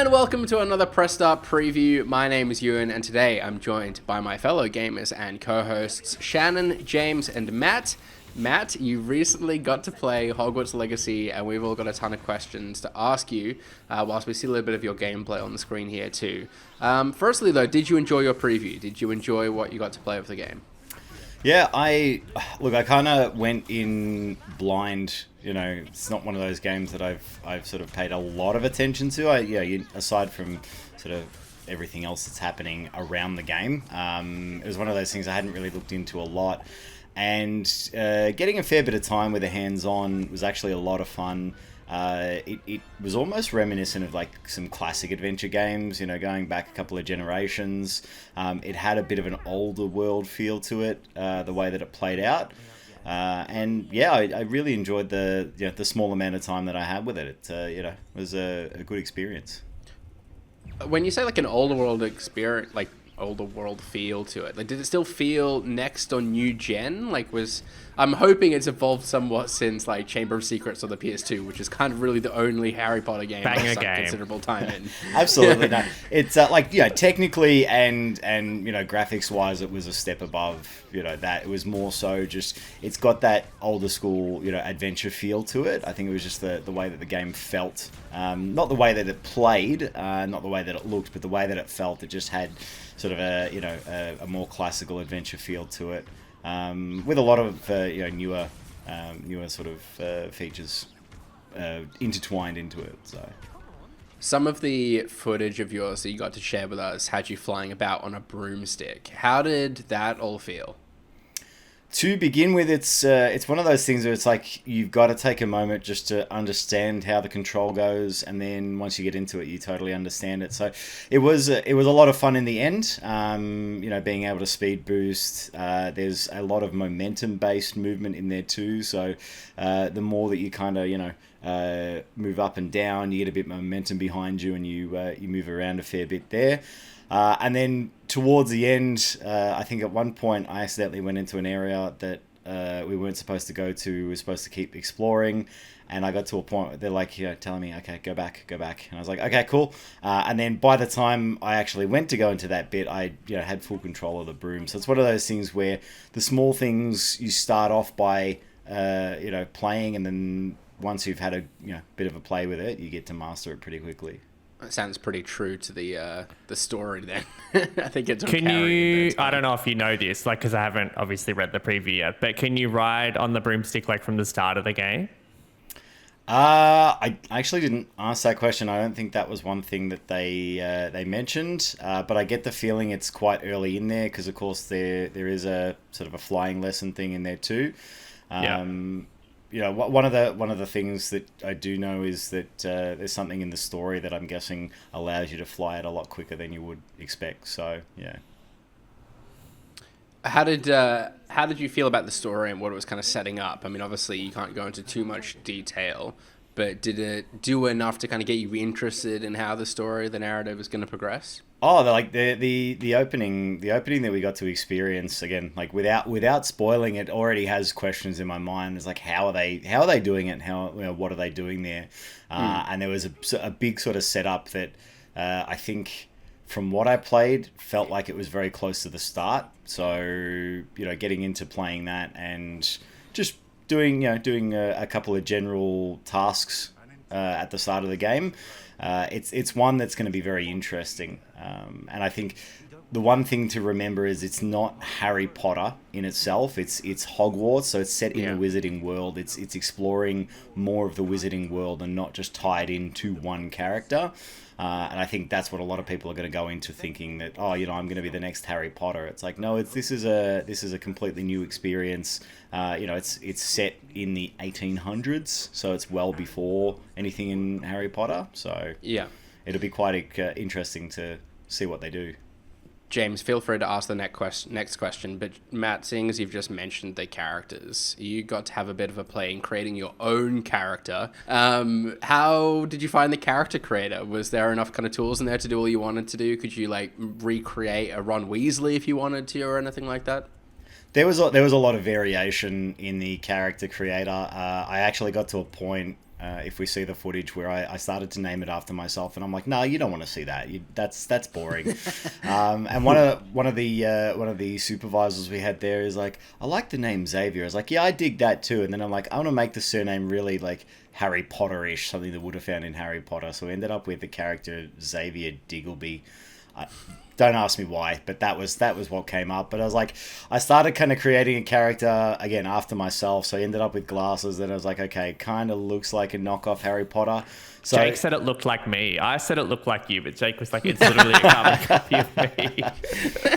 And welcome to another Press Start preview. My name is Ewan, and today I'm joined by my fellow gamers and co-hosts Shannon, James, and Matt. Matt, you recently got to play Hogwarts Legacy, and we've all got a ton of questions to ask you, whilst we see a little bit of your gameplay on the screen here too. Firstly, though, did you enjoy your preview? Did you enjoy what you got to play of the game? Yeah, I kind of went in blind. You know, it's not one of those games that I've sort of paid a lot of attention to. Aside from sort of everything else that's happening around the game, it was one of those things I hadn't really looked into a lot. And getting a fair bit of time with the hands-on was actually a lot of fun. It was almost reminiscent of like some classic adventure games, you know, going back a couple of generations. It had a bit of an older world feel to it, the way that it played out. And yeah, I really enjoyed the small amount of time that I had with it. It was a good experience. When you say like an older world experience, like older world feel to it, like did it still feel next on new gen? I'm hoping it's evolved somewhat since like Chamber of Secrets on the PS2, which is kind of really the only Harry Potter game I've sunk considerable time in. Absolutely. No, it's technically and graphics wise it was a step above that. It was more so just it's got that older school adventure feel to it. I think it was just the way that the game felt, not the way that it played, not the way that it looked, but the way that it felt. It just had sort of a more classical adventure feel to it, with a lot of newer sort of features intertwined into it. So some of the footage of yours that you got to share with us had you flying about on a broomstick. How did that all feel? To begin with, it's one of those things where it's like you've got to take a moment just to understand how the control goes, and then once you get into it, you totally understand it. So it was a lot of fun in the end. Being able to speed boost. There's a lot of momentum-based movement in there too. So the more that you kind of move up and down, you get a bit of momentum behind you, and you move around a fair bit there. And then towards the end, I think at one point I accidentally went into an area that we weren't supposed to go to. We were supposed to keep exploring. And I got to a point where they're like, telling me, okay, go back. And I was like, okay, cool. And then by the time I actually went to go into that bit, I had full control of the broom. So it's one of those things where the small things you start off by, playing. And then once you've had a bit of a play with it, you get to master it pretty quickly. That sounds pretty true to the story then. I think it's Can you, I don't know if you know this, because I haven't obviously read the preview yet, but can you ride on the broomstick from the start of the game? I actually didn't ask that question. I don't think that was one thing that they mentioned, but I get the feeling it's quite early in there because of course there is a sort of a flying lesson thing in there too. One of the things that I do know is that there's something in the story that I'm guessing allows you to fly it a lot quicker than you would expect. So yeah. How did you feel about the story and what it was kind of setting up? I mean, obviously you can't go into too much detail, but did it do enough to kind of get you interested in how the narrative is going to progress? Oh, the opening that we got to experience again, like without spoiling it, already has questions in my mind. It's like how are they doing it? And what are they doing there? And there was a big sort of setup that I think from what I played felt like it was very close to the start. So getting into playing that and just doing a couple of general tasks at the start of the game. It's one that's going to be very interesting. And I think the one thing to remember is it's not Harry Potter in itself. It's Hogwarts, so it's set in the wizarding world. It's exploring more of the wizarding world and not just tied into one character. And I think that's what a lot of people are going to go into thinking that, I'm going to be the next Harry Potter. It's like, no, this is a completely new experience. It's set in the 1800s, so it's well before anything in Harry Potter. So yeah, it'll be quite interesting to see what they do. James, feel free to ask the next question, but Matt, seeing as you've just mentioned the characters, you got to have a bit of a play in creating your own character. How did you find the character creator? Was there enough kind of tools in there to do all you wanted to do? Could you recreate a Ron Weasley if you wanted to or anything like that? There was a lot of variation in the character creator. I actually got to a point if we see the footage where I started to name it after myself, and I'm like, no, you don't want to see that. That's boring. And one of the supervisors we had there is like, I like the name Xavier. I was like, yeah, I dig that too. And then I'm like, I want to make the surname really like Harry Potter-ish, something that would have found in Harry Potter. So we ended up with the character Xavier Diggleby. Don't ask me why, but that was what came up. But I was like, I started kind of creating a character again after myself, so I ended up with glasses. Then I was like, okay, kind of looks like a knockoff Harry Potter. So Jake said it looked like me. I said it looked like you, but Jake was like, it's literally a carbon copy of me.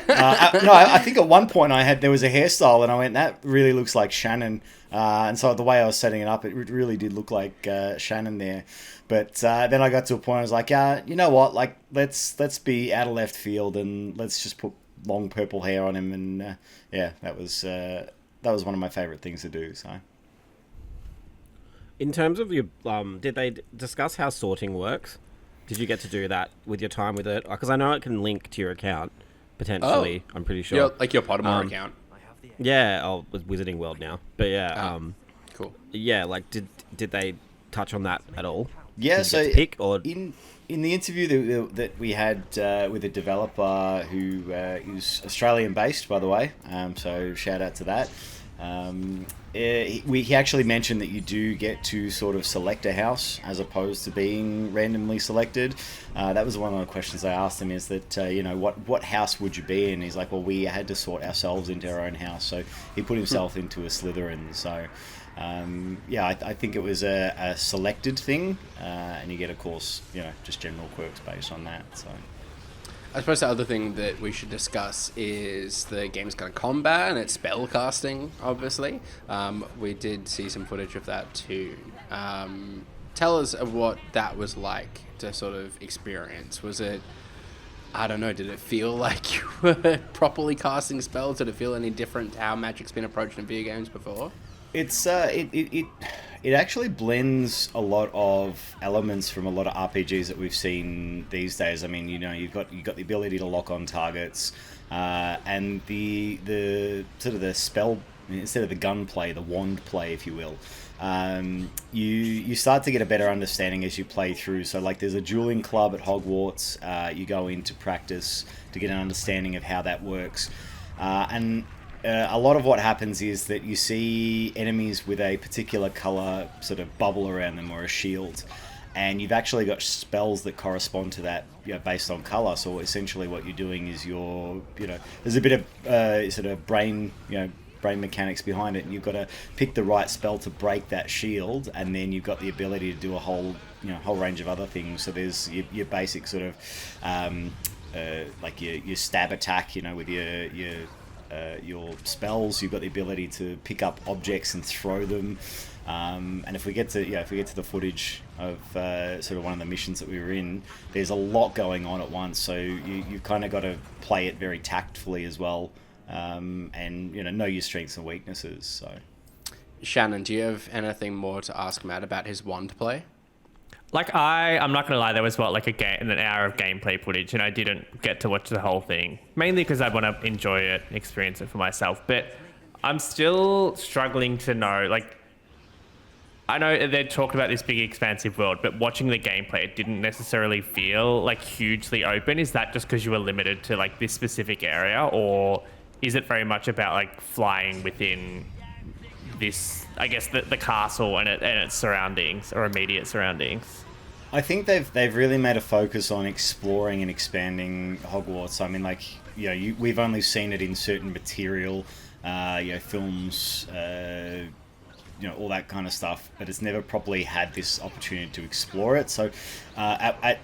No, I think at one point there was a hairstyle, and I went, that really looks like Shannon. And so the way I was setting it up, it really did look like Shannon there. But then I got to a point I was like, you know what? Like, let's be out of left field and let's just put long purple hair on him. And that was one of my favorite things to do. So, in terms of your, did they discuss how sorting works? Did you get to do that with your time with it? Because I know it can link to your account potentially. I'm pretty sure. Like your Pottermore account. Yeah, with Wizarding World now. But cool. Yeah, like did they touch on that at all? Yeah, so pick, or in the interview that we had with a developer who is Australian based, by the way, so shout out to that. He actually mentioned that you do get to sort of select a house as opposed to being randomly selected. That was one of the questions I asked him, is that what house would you be in? He's like, well, we had to sort ourselves into our own house, so he put himself into a Slytherin. So I think it was a selected thing, and you get, of course, just general quirks based on that. So I suppose the other thing that we should discuss is the game's kind of combat and its spellcasting, obviously. We did see some footage of that too. Tell us of what that was like to sort of experience. Was it, I don't know, did it feel like you were properly casting spells? Did it feel any different to how Magic's been approached in video games before? It's it actually blends a lot of elements from a lot of RPGs that we've seen these days. I mean, you've got the ability to lock on targets, and the sort of the spell, instead of the gun play, the wand play, if you will. You start to get a better understanding as you play through. So like, there's a dueling club at Hogwarts. You go in to practice to get an understanding of how that works, and a lot of what happens is that you see enemies with a particular color sort of bubble around them, or a shield, and you've actually got spells that correspond to that, based on color. So essentially what you're doing is there's a bit of sort of brain mechanics behind it, and you've got to pick the right spell to break that shield, and then you've got the ability to do a whole range of other things. So there's your basic sort of like your stab attack, with your spells. You've got the ability to pick up objects and throw them, and if we get to the footage of sort of one of the missions that we were in, there's a lot going on at once, so you've kind of got to play it very tactfully as well, and know your strengths and weaknesses. So, Shannon, do you have anything more to ask Matt about his wand play? Like, I'm not gonna lie, there was an hour of gameplay footage, and I didn't get to watch the whole thing, mainly because I want to enjoy it, experience it for myself. But I'm still struggling to know, like, I know they talked about this big expansive world, but watching the gameplay, it didn't necessarily feel like hugely open. Is that just because you were limited to like this specific area, or is it very much about like flying within this, I guess, the castle and its surroundings, or immediate surroundings? I think they've really made a focus on exploring and expanding Hogwarts. I mean, like, we've only seen it in certain material, films, all that kind of stuff, but it's never properly had this opportunity to explore it. So, to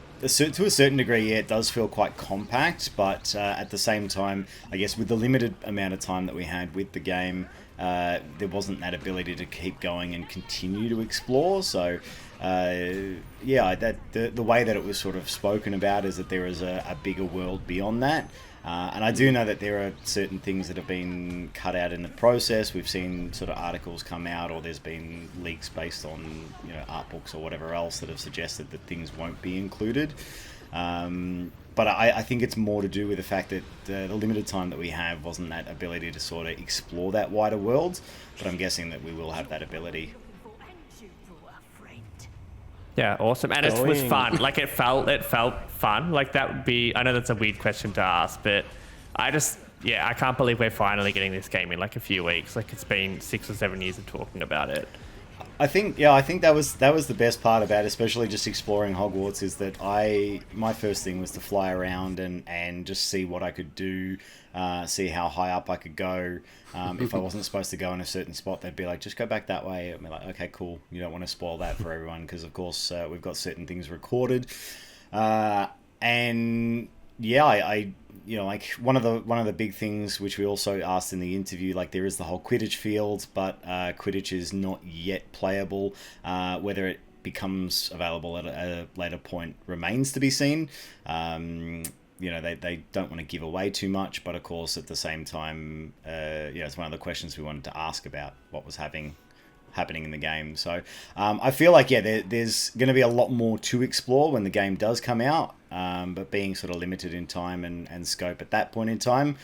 a certain degree, it does feel quite compact, but at the same time, I guess with the limited amount of time that we had with the game, there wasn't that ability to keep going and continue to explore. So, the way that it was sort of spoken about is that there is a bigger world beyond that. And I do know that there are certain things that have been cut out in the process. We've seen sort of articles come out, or there's been leaks based on art books or whatever else that have suggested that things won't be included. But I think it's more to do with the fact that the limited time that we have wasn't that ability to sort of explore that wider world. But I'm guessing that we will have that ability. Yeah, awesome. And it was Going- fun. Like it felt fun. Like that would be, I know that's a weird question to ask, but I can't believe we're finally getting this game in like a few weeks. Like it's been 6 or 7 years of talking about it. I think that was the best part about it, especially just exploring Hogwarts, is that my first thing was to fly around and just see what I could do, see how high up I could go. If I wasn't supposed to go in a certain spot, they'd be like, just go back that way. I'd be like, okay, cool. You don't want to spoil that for everyone because, of course, we've got certain things recorded. And yeah, I like one of the big things which we also asked in the interview, like there is the whole Quidditch field, but Quidditch is not yet playable. Whether it becomes available at a later point remains to be seen. They don't want to give away too much, but of course at the same time, it's one of the questions we wanted to ask about what was happening in the game. So I feel like there's going to be a lot more to explore when the game does come out, but being sort of limited in time and scope at that point in time,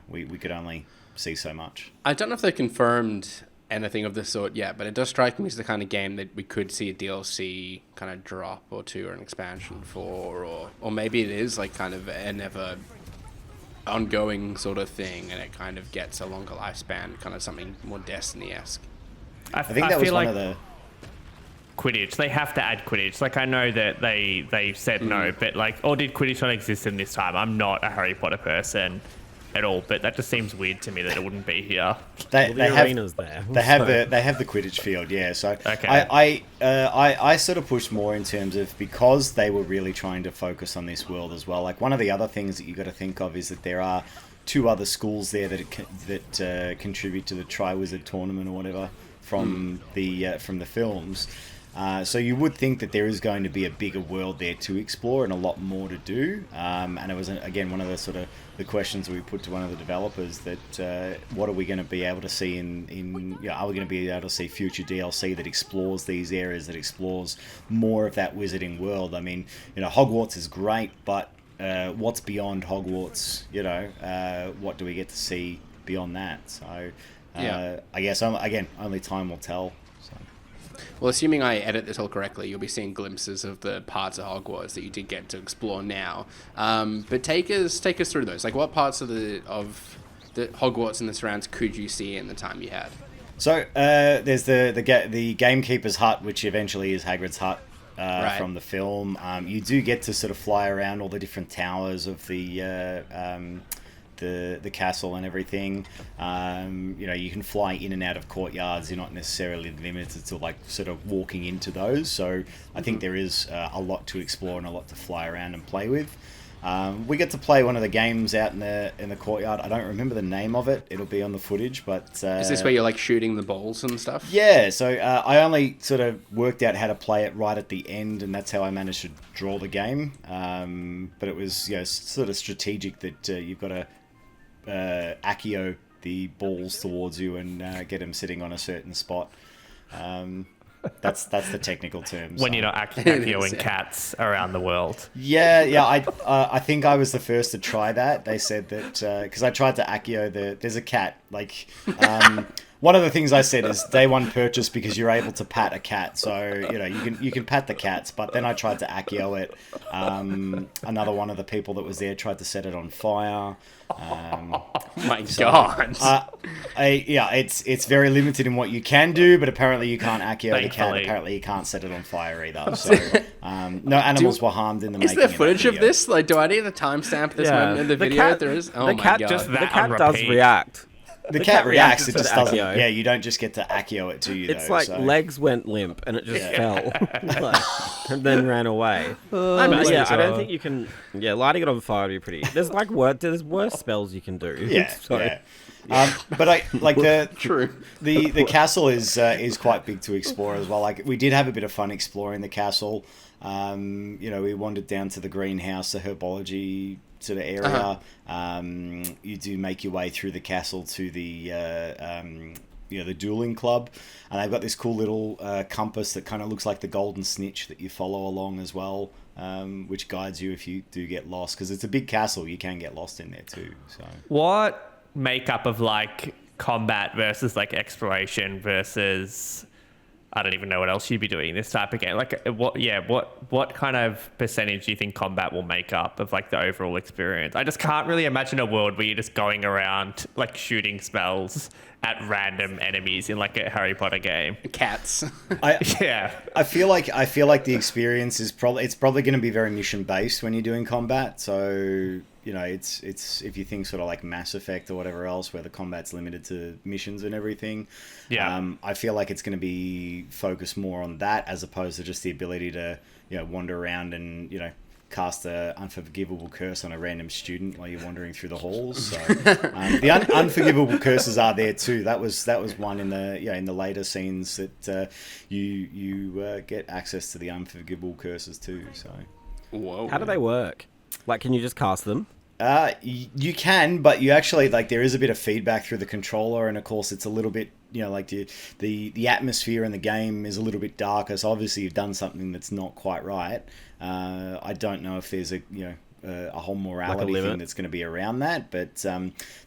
we could only see so much. I don't know if they confirmed anything of this sort yet, but it does strike me as the kind of game that we could see a DLC kind of drop or two, or an expansion for, or maybe it is like kind of an ever ongoing sort of thing, and it kind of gets a longer lifespan, kind of something more Destiny-esque. I think that was one of the Quidditch. They have to add Quidditch. Like I know that they said no, but like, or did Quidditch not exist in this time? I'm not a Harry Potter person at all, but that just seems weird to me that it wouldn't be here. The arena's there. They have the Quidditch field, yeah. So okay. I sort of pushed more in terms of, because they were really trying to focus on this world as well. Like one of the other things that you got to think of is that there are 2 other schools there that contribute to the Triwizard Tournament or whatever from the films. So you would think that there is going to be a bigger world there to explore and a lot more to do. And it was, again, one of the sort of the questions that we put to one of the developers, that what are we going to be able to see are we going to be able to see future DLC that explores these areas, that explores more of that wizarding world? I mean, Hogwarts is great, but what's beyond Hogwarts? What do we get to see beyond that? So I guess, again, only time will tell. Well, assuming I edit this all correctly, you'll be seeing glimpses of the parts of Hogwarts that you did get to explore now. But take us through those. Like, what parts of the Hogwarts and the surrounds could you see in the time you had? So there's the Gamekeeper's hut, which eventually is Hagrid's hut from the film. You do get to sort of fly around all the different towers of the castle and everything. You can fly in and out of courtyards. You're not necessarily limited to like sort of walking into those. So I think there is a lot to explore and a lot to fly around and play with. We get to play one of the games out in the courtyard. I don't remember the name of it. It'll be on the footage, but is this where you're like shooting the balls and stuff? Yeah. So I only sort of worked out how to play it right at the end, and that's how I managed to draw the game. But it was sort of strategic that you've got to Accio the balls towards you and get them sitting on a certain spot. That's the technical term. When you're not Accioing cats around the world. Yeah. I think I was the first to try that. They said that because I tried to Accio there's a cat. Like one of the things I said is day one purchase because you're able to pat a cat. So you can pat the cats. But then I tried to Accio it. Another one of the people that was there tried to set it on fire. My God. It's very limited in what you can do, but apparently you can't Accio the cat. Apparently you can't set it on fire either. So no animals were harmed in the making. Is there footage of this? Like, do I need to timestamp this moment in the video? There is. Oh my God. The cat does react. The cat reacts, it just doesn't. Accio. Yeah, you don't just get to Accio it to you. It's like legs went limp and it just fell, and then ran away. I don't think you can. Yeah, lighting it on fire would be pretty. There's worse spells you can do. Yeah, but I like the true. The castle is quite big to explore as well. Like we did have a bit of fun exploring the castle. We wandered down to the greenhouse, the herbology sort of area. You do make your way through the castle to the the dueling club, and they've got this cool little compass that kind of looks like the golden snitch that you follow along as well, which guides you if you do get lost, because it's a big castle. You can get lost in there too. So what makeup of like combat versus like exploration versus I don't even know what else you'd be doing this type of game. Like, what kind of percentage do you think combat will make up of like the overall experience? I just can't really imagine a world where you're just going around like shooting spells at random enemies in like a Harry Potter game. Cats. I feel like the experience is probably going to be very mission based when you're doing combat. So it's if you think sort of like Mass Effect or whatever else, where the combat's limited to missions and everything. Yeah. I feel like it's going to be focused more on that as opposed to just the ability to wander around and cast a unforgivable curse on a random student while you're wandering through the halls. So the unforgivable curses are there too. That was one in the later scenes that you get access to the unforgivable curses too. So whoa, how do they work? Like, can you just cast them? You can, but you actually there is a bit of feedback through the controller, and of course it's a little bit the atmosphere in the game is a little bit darker. So obviously you've done something that's not quite right. I don't know if there's a whole morality thing that's going to be around that, but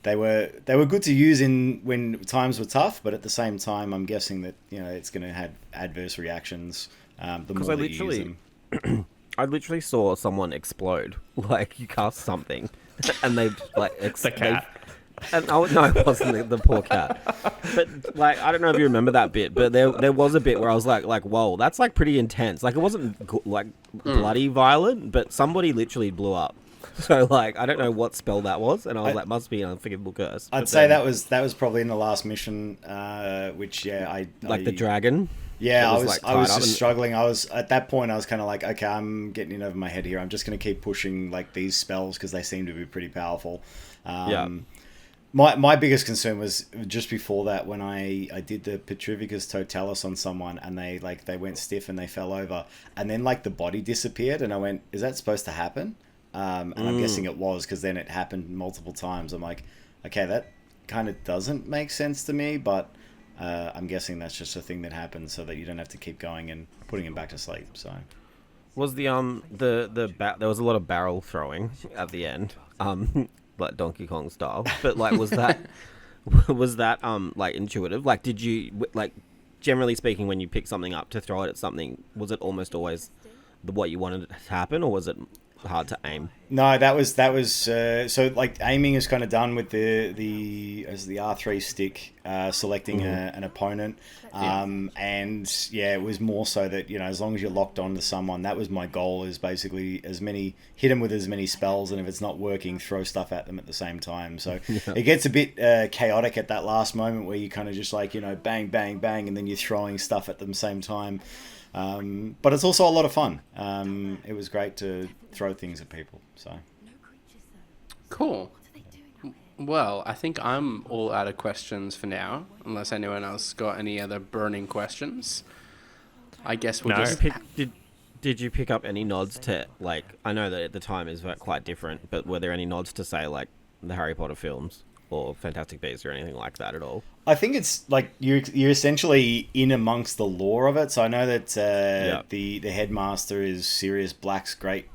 they were good to use when times were tough. But at the same time, I'm guessing that it's going to have adverse reactions the more that you use them. I literally saw someone explode. Like, you cast something, and they the cat. And no, it wasn't the poor cat. But like, I don't know if you remember that bit, but there was a bit where I was like, whoa, that's like pretty intense. Like, it wasn't bloody violent, but somebody literally blew up. So like, I don't know what spell that was, and I was like, must be an unforgivable curse. I'd say that was probably in the last mission, which the dragon. Yeah, I was just struggling. At that point I was kind of like, okay, I'm getting in over my head here. I'm just going to keep pushing like these spells because they seem to be pretty powerful. My biggest concern was just before that when I did the Petrivicus Totalis on someone and they went stiff and they fell over and then like the body disappeared and I went, is that supposed to happen? And I'm guessing it was because then it happened multiple times. I'm like, okay, that kind of doesn't make sense to me, but I'm guessing that's just a thing that happens so that you don't have to keep going and putting him back to sleep. So was there was a lot of barrel throwing at the end. Like Donkey Kong style, but like was that like intuitive? Like, did you like, generally speaking, when you pick something up to throw it at something, was it almost always what you wanted to happen, or was it hard to aim? No, that was so like aiming is kind of done with the R3 stick, selecting an opponent, and it was more so that as long as you're locked onto someone, that was my goal, is basically hit them with as many spells, and if it's not working, throw stuff at them at the same time. So it gets a bit chaotic at that last moment where you kind of just like bang bang bang, and then you're throwing stuff at them same time. But it's also a lot of fun. It was great to throw things at people. So cool. Well, I think I'm all out of questions for now, unless anyone else got any other burning questions. I guess we'll just... Did you pick up any nods to, like, I know that at the time is quite different, but were there any nods to, say, like, the Harry Potter films or Fantastic Beasts or anything like that at all? I think it's like you're essentially in amongst the lore of it. So I know that the headmaster is Sirius Black's great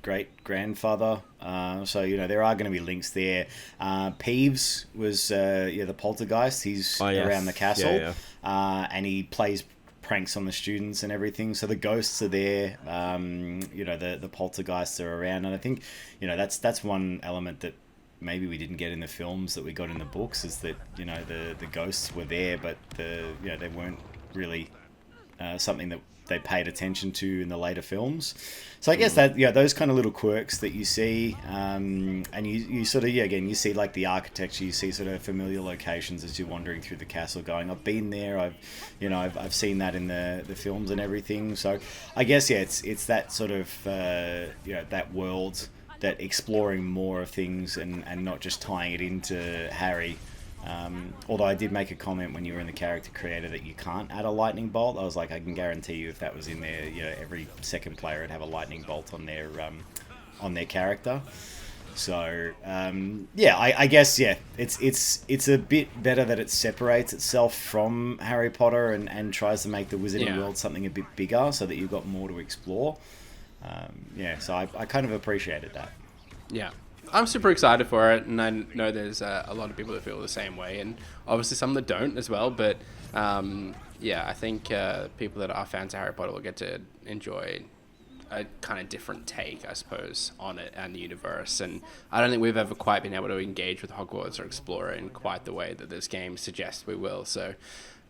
grandfather. So there are going to be links there. Peeves was the poltergeist. He's around the castle, and he plays pranks on the students and everything. So the ghosts are there. The poltergeists are around, and I think that's one element that maybe we didn't get in the films that we got in the books, is that the ghosts were there, but they weren't really something that they paid attention to in the later films. So I guess that those kind of little quirks that you see, and you sort of again you see like the architecture, you see sort of familiar locations as you're wandering through the castle, going, I've been there, I've seen that in the films and everything. So I guess it's that sort of that world, that exploring more of things and not just tying it into Harry. Although I did make a comment when you were in the character creator that you can't add a lightning bolt. I was like, I can guarantee you if that was in there, every second player would have a lightning bolt on their character. So I guess it's a bit better that it separates itself from Harry Potter and tries to make the Wizarding World something a bit bigger so that you've got more to explore. So I kind of appreciated that. Yeah, I'm super excited for it, and I know there's a lot of people that feel the same way, and obviously some that don't as well. But yeah, I think people that are fans of Harry Potter will get to enjoy a kind of different take, I suppose, on it and the universe. And I don't think we've ever quite been able to engage with Hogwarts or explore it in quite the way that this game suggests we will. So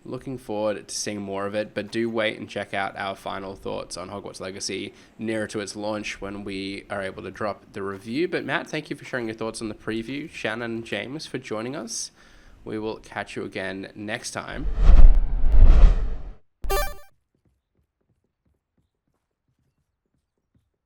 looking forward to seeing more of it, but do wait and check out our final thoughts on Hogwarts Legacy nearer to its launch when we are able to drop the review. But Matt, thank you for sharing your thoughts on the preview. Shannon and James for joining us. We will catch you again next time.